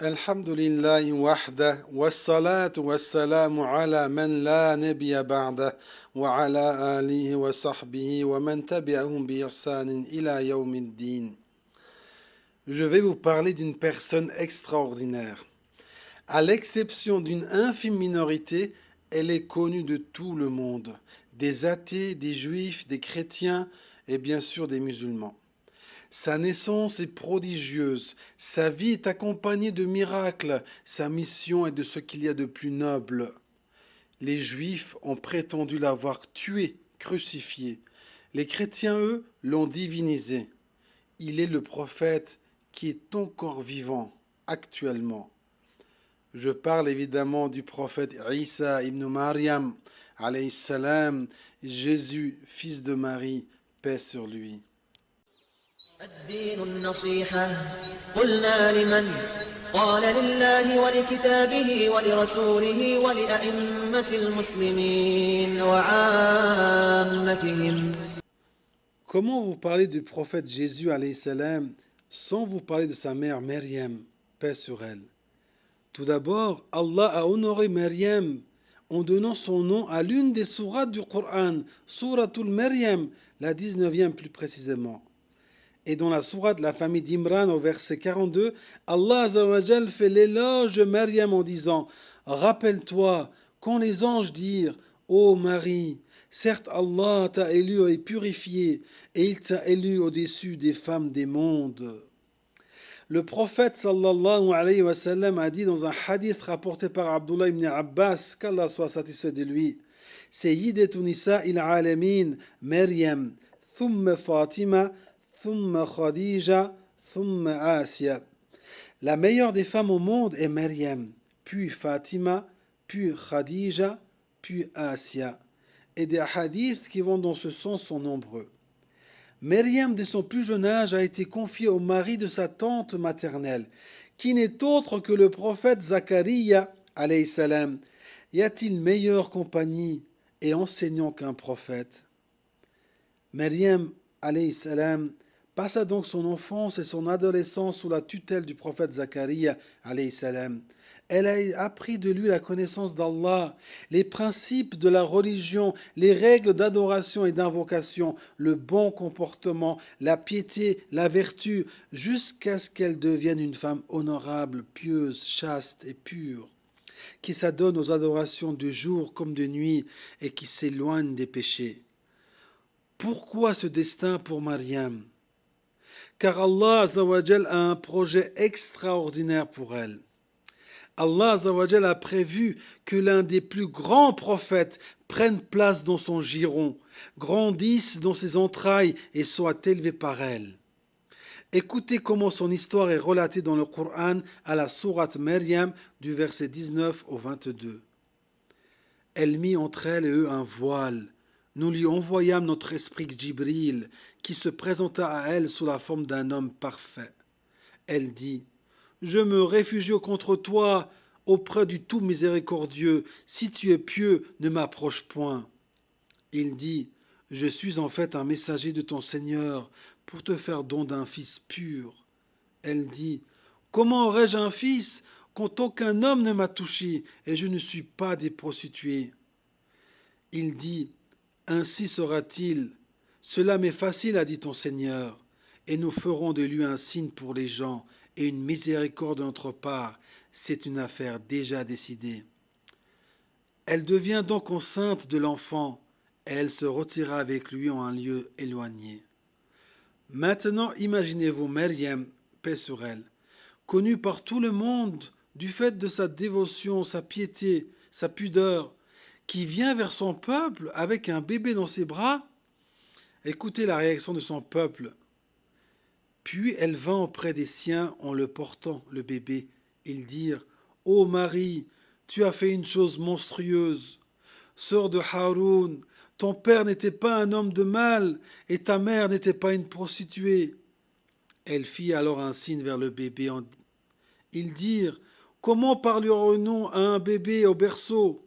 الحمد لله وحده والصلاة والسلام على من لا نبي بعده وعلى آله وصحبه ومن تبعهم بإحسان إلى يوم الدين. Je vais vous parler d'une personne extraordinaire. À l'exception d'une infime minorité, elle est connue de tout le monde, des athées, des juifs, des chrétiens et bien sûr des musulmans. Sa naissance est prodigieuse, sa vie est accompagnée de miracles, sa mission est de ce qu'il y a de plus noble. Les Juifs ont prétendu l'avoir tué, crucifié. Les chrétiens, eux, l'ont divinisé. Il est le prophète qui est encore vivant actuellement. Je parle évidemment du prophète Isa ibn Maryam, alayhi salam, Jésus, fils de Marie, paix sur lui. الدين النصيحة قلنا لمن قال لله ولكتابه ولرسوله ولأئمة المسلمين وعامتهم. Comment vous parlez du prophète Jésus alayhi salam sans vous parler de sa mère Maryam, paix sur elle? Tout d'abord, Allah a honoré Maryam en donnant son nom à l'une des sourates du Coran, Souratul Maryam, la 19e plus précisément. Et dans la sourate de la famille d'Imran au verset 42, Allah Azzawajal fait l'éloge de Maryam en disant: Rappelle-toi quand les anges dirent: Ô Marie, certes Allah t'a élu et purifié, et il t'a élu au-dessus des femmes des mondes. Le prophète sallallahu alayhi wa sallam a dit dans un hadith rapporté par Abdullah ibn Abbas, qu'Allah soit satisfait de lui: Sayyidatu nisa'il alamin, Maryam, thumma Fatima, thumma Khadija, thumma Asya. La meilleure des femmes au monde est Maryam, puis Fatima, puis Khadija, puis Asya. Et des hadiths qui vont dans ce sens sont nombreux. Maryam, dès son plus jeune âge, a été confiée au mari de sa tante maternelle, qui n'est autre que le prophète Zacharia, alayhi salam. Y a-t-il meilleure compagnie et enseignant qu'un prophète? Maryam, alayhi salam, passa donc son enfance et son adolescence sous la tutelle du prophète Zacharia, alayhi salam. Elle a appris de lui la connaissance d'Allah, les principes de la religion, les règles d'adoration et d'invocation, le bon comportement, la piété, la vertu, jusqu'à ce qu'elle devienne une femme honorable, pieuse, chaste et pure, qui s'adonne aux adorations de jour comme de nuit et qui s'éloigne des péchés. Pourquoi ce destin pour Maryam? Car Allah Azzawajal a un projet extraordinaire pour elle. Allah Azzawajal a prévu que l'un des plus grands prophètes prenne place dans son giron, grandisse dans ses entrailles et soit élevé par elle. Écoutez comment son histoire est relatée dans le Coran à la sourate Maryam du verset 19 au 22. Elle mit entre elle et eux un voile. Nous lui envoyâmes notre esprit Djibril, qui se présenta à elle sous la forme d'un homme parfait. Elle dit: Je me réfugie contre toi auprès du tout miséricordieux. Si tu es pieux, ne m'approche point. Il dit: Je suis en fait un messager de ton Seigneur pour te faire don d'un fils pur. Elle dit: Comment aurais-je un fils quand aucun homme ne m'a touché et je ne suis pas des prostituées? Il dit: Ainsi sera-t-il. Cela m'est facile, a dit ton Seigneur, et nous ferons de lui un signe pour les gens et une miséricorde de notre part. C'est une affaire déjà décidée. Elle devient donc enceinte de l'enfant, et elle se retira avec lui en un lieu éloigné. Maintenant, imaginez-vous Maryam, paix sur elle, connue par tout le monde du fait de sa dévotion, sa piété, sa pudeur, qui vient vers son peuple avec un bébé dans ses bras. Écoutez la réaction de son peuple. Puis elle vint auprès des siens en le portant, le bébé. Ils dirent: Ô Marie, tu as fait une chose monstrueuse. Sœur de Haroun, ton père n'était pas un homme de mal et ta mère n'était pas une prostituée. Elle fit alors un signe vers le bébé. Ils dirent: Comment parlerons-nous à un bébé au berceau?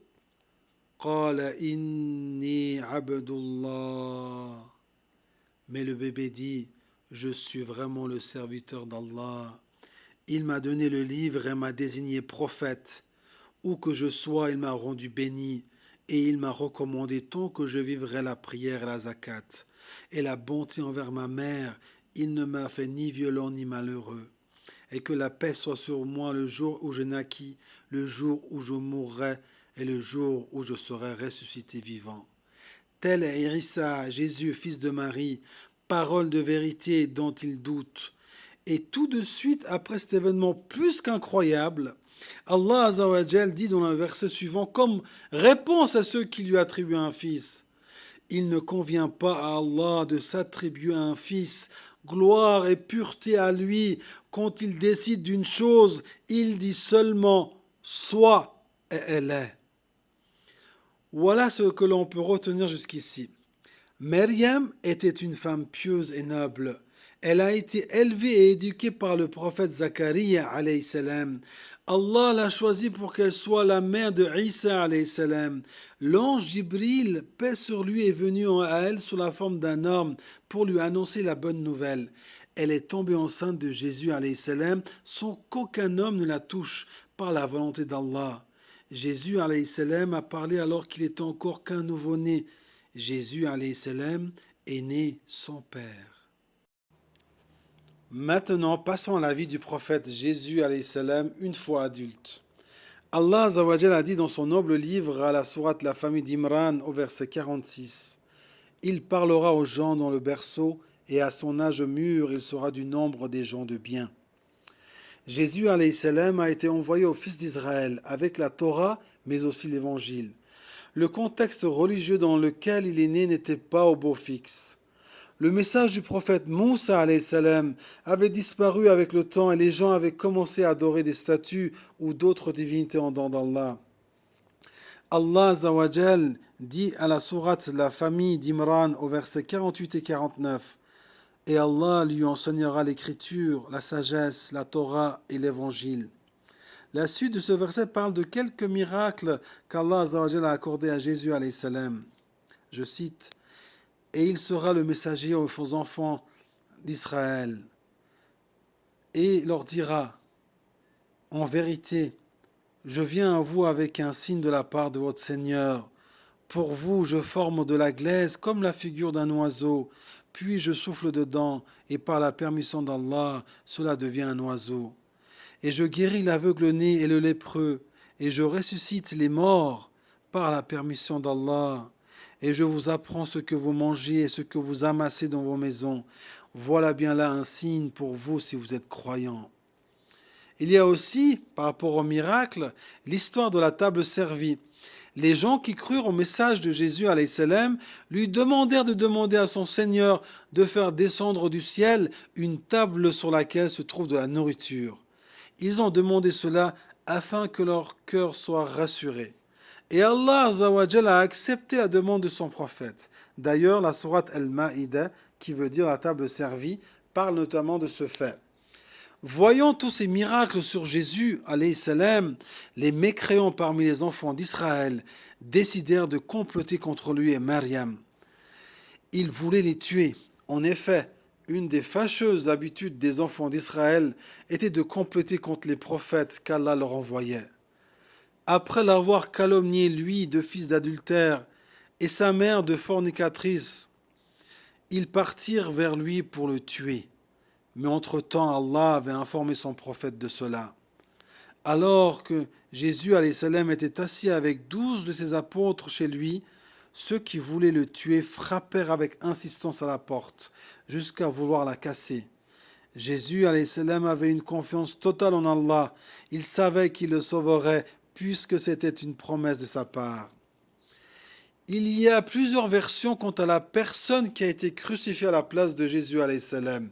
قال إني عبد الله. Mais le bébé dit: Je suis vraiment le serviteur d'Allah. Il m'a donné le livre et m'a désigné prophète. Où que je sois, il m'a rendu béni, et il m'a recommandé tant que je vivrai la prière et la zakat, et la bonté envers ma mère. Il ne m'a fait ni violent ni malheureux. Et que la paix soit sur moi le jour où je naquis, le jour où je mourrai, et le jour où je serai ressuscité vivant. Tel est Isa, Jésus, fils de Marie, parole de vérité dont il doute. Et tout de suite, après cet événement plus qu'incroyable, Allah Azzawajal dit dans le verset suivant, comme réponse à ceux qui lui attribuent un fils, il ne convient pas à Allah de s'attribuer un fils. Gloire et pureté à lui. Quand il décide d'une chose, il dit seulement soit et elle est. Voilà ce que l'on peut retenir jusqu'ici. Maryam était une femme pieuse et noble. Elle a été élevée et éduquée par le prophète Zacharia alayhi salam. Allah l'a choisie pour qu'elle soit la mère de Isa alayhi salam. L'ange Jibril, paix sur lui, est venu à elle sous la forme d'un homme pour lui annoncer la bonne nouvelle. Elle est tombée enceinte de Jésus alayhi salam sans qu'aucun homme ne la touche par la volonté d'Allah. Jésus alayhi salam a parlé alors qu'il était encore qu'un nouveau-né. Jésus alayhi salam est né sans père. Maintenant, passons à la vie du prophète Jésus alayhi salam une fois adulte. Allah Azzawajal a dit dans son noble livre à la sourate La famille d'Imran au verset 46, il parlera aux gens dans le berceau et à son âge mûr il sera du nombre des gens de bien. Jésus alayhi salam a été envoyé aux fils d'Israël avec la Torah mais aussi l'évangile. Le contexte religieux dans lequel il est né n'était pas au beau fixe. Le message du prophète Moussa alayhi salam avait disparu avec le temps et les gens avaient commencé à adorer des statues ou d'autres divinités en dehors d'Allah. Allah Azawajal dit à la sourate La famille d'Imran au verset 48 et 49, et Allah lui enseignera l'écriture, la sagesse, la Torah et l'évangile. La suite de ce verset parle de quelques miracles qu'Allah Azawajal a accordés à Jésus alayhi salam. Je cite, et il sera le messager aux enfants d'Israël et leur dira, en vérité, je viens à vous avec un signe de la part de votre Seigneur. Pour vous, je forme de la glaise comme la figure d'un oiseau, puis je souffle dedans, et par la permission d'Allah, cela devient un oiseau. Et je guéris l'aveugle-né et le lépreux, et je ressuscite les morts par la permission d'Allah. Et je vous apprends ce que vous mangez et ce que vous amassez dans vos maisons. Voilà bien là un signe pour vous si vous êtes croyants. Il y a aussi, par rapport au miracle, l'histoire de la table servie. Les gens qui crurent au message de Jésus alayhi salam lui demandèrent de demander à son Seigneur de faire descendre du ciel une table sur laquelle se trouve de la nourriture. Ils ont demandé cela afin que leur cœur soit rassuré. Et Allah Azzawajal a accepté la demande de son prophète. D'ailleurs, la sourate Al-Ma'ida, qui veut dire la table servie, parle notamment de ce fait. Voyant tous ces miracles sur Jésus, alayhi salam, les mécréants parmi les enfants d'Israël décidèrent de comploter contre lui et Maryam. Ils voulaient les tuer. En effet, une des fâcheuses habitudes des enfants d'Israël était de comploter contre les prophètes qu'Allah leur envoyait. Après l'avoir calomnié, lui, de fils d'adultère, et sa mère de fornicatrice, ils partirent vers lui pour le tuer. Mais entre-temps, Allah avait informé son prophète de cela. Alors que Jésus alayhi salam était assis avec 12 de ses apôtres chez lui, ceux qui voulaient le tuer frappèrent avec insistance à la porte, jusqu'à vouloir la casser. Jésus alayhi salam avait une confiance totale en Allah. Il savait qu'il le sauverait, puisque c'était une promesse de sa part. Il y a plusieurs versions quant à la personne qui a été crucifiée à la place de Jésus alayhi salam.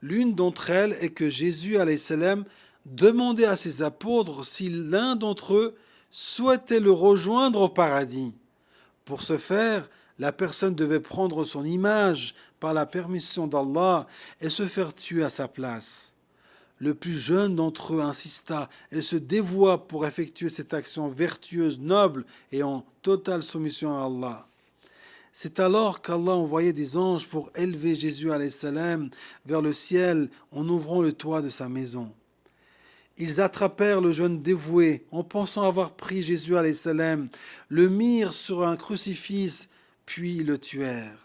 L'une d'entre elles est que Jésus alayhi salam demandait à ses apôtres si l'un d'entre eux souhaitait le rejoindre au paradis. Pour ce faire, la personne devait prendre son image par la permission d'Allah et se faire tuer à sa place. Le plus jeune d'entre eux insista et se dévoua pour effectuer cette action vertueuse, noble et en totale soumission à Allah. C'est alors qu'Allah envoyait des anges pour élever Jésus alayhi salam vers le ciel en ouvrant le toit de sa maison. Ils attrapèrent le jeune dévoué en pensant avoir pris Jésus alayhi salam, le mirent sur un crucifix, puis le tuèrent.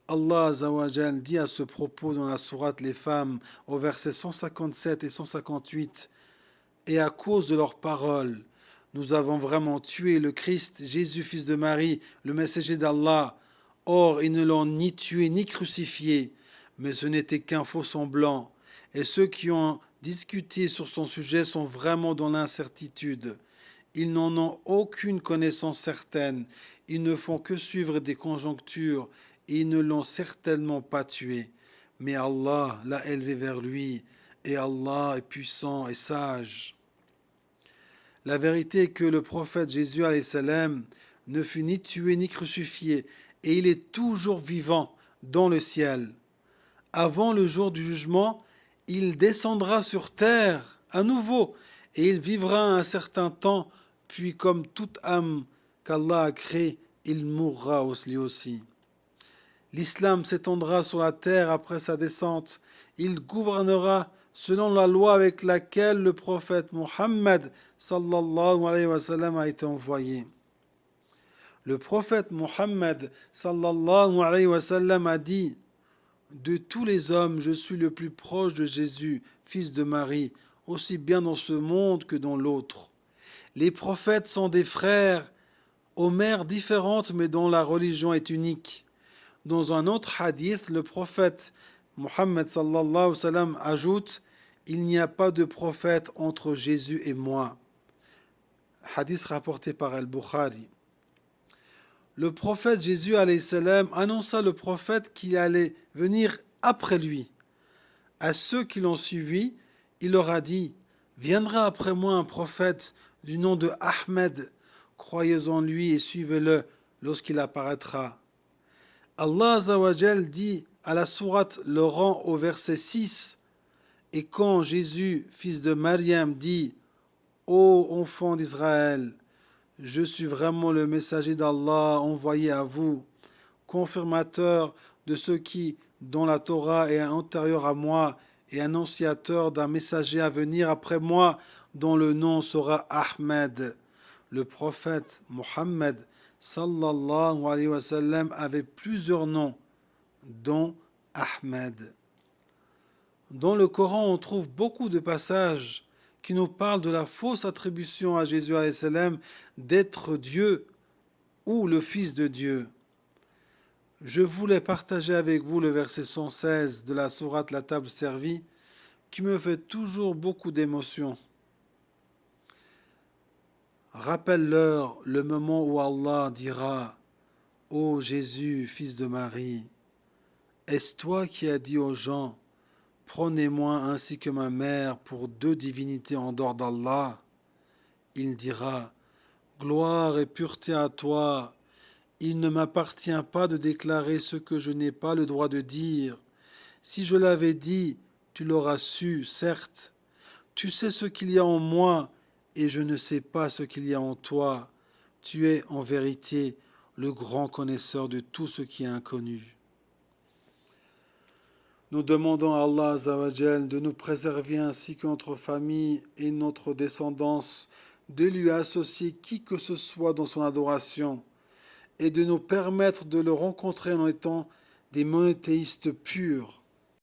Allah Azza wa Jal dit à ce propos dans la sourate Les Femmes, au verset 157 et 158, « Et à cause de leurs paroles, nous avons vraiment tué le Christ, Jésus, fils de Marie, le messager d'Allah. Or, ils ne l'ont ni tué ni crucifié, mais ce n'était qu'un faux semblant. Et ceux qui ont discuté sur son sujet sont vraiment dans l'incertitude. Ils n'en ont aucune connaissance certaine. Ils ne font que suivre des conjonctures et ils ne l'ont certainement pas tué. Mais Allah l'a élevé vers lui et Allah est puissant et sage. » La vérité est que le prophète Jésus alayhi salam ne fut ni tué ni crucifié et il est toujours vivant dans le ciel. Avant le jour du jugement, il descendra sur terre à nouveau et il vivra un certain temps, puis comme toute âme qu'Allah a créée, il mourra lui aussi. L'islam s'étendra sur la terre après sa descente. Il gouvernera selon la loi avec laquelle le prophète Muhammad sallallahu alayhi wa sallam a été envoyé. Le prophète Muhammad sallallahu alayhi wa sallam a dit: de tous les hommes, je suis le plus proche de Jésus, fils de Marie, aussi bien dans ce monde que dans l'autre. Les prophètes sont des frères, aux mères différentes, mais dont la religion est unique. Dans un autre hadith, le prophète Muhammad sallallahu alayhi wa sallam ajoute: il n'y a pas de prophète entre Jésus et moi. Hadith rapporté par Al-Bukhari. Le prophète Jésus alayhi salam annonça le prophète qui allait venir après lui. À ceux qui l'ont suivi, il leur a dit: viendra après moi un prophète du nom de Ahmed, croyez en lui et suivez-le lorsqu'il apparaîtra. Allah Azza wa Jal dit à la sourate Le Rang au verset 6: et quand Jésus, fils de Maryam, dit: ô enfants d'Israël, je suis vraiment le messager d'Allah envoyé à vous, confirmateur de ce qui, dans la Torah, est antérieur à moi et annonciateur d'un messager à venir après moi, dont le nom sera Ahmed. Le prophète Muhammad sallallahu alayhi wa sallam avait plusieurs noms, dont Ahmed. Dans le Coran, on trouve beaucoup de passages qui nous parlent de la fausse attribution à Jésus alayhi salam d'être Dieu ou le Fils de Dieu. Je voulais partager avec vous le verset 116 de la sourate La Table Servie qui me fait toujours beaucoup d'émotion. Rappelle-leur le moment où Allah dira: ô Jésus, fils de Marie, est-ce toi qui as dit aux gens: prenez-moi ainsi que ma mère pour deux divinités en dehors d'Allah? Il dira: gloire et pureté à toi, il ne m'appartient pas de déclarer ce que je n'ai pas le droit de dire. Si je l'avais dit, tu l'auras su, certes. Tu sais ce qu'il y a en moi, et je ne sais pas ce qu'il y a en toi. Tu es en vérité le grand connaisseur de tout ce qui est inconnu. Nous demandons à Allah Azza wa Jal de nous préserver ainsi que notre famille et notre descendance, de lui associer qui que ce soit dans son adoration et de nous permettre de le rencontrer en étant des monothéistes purs.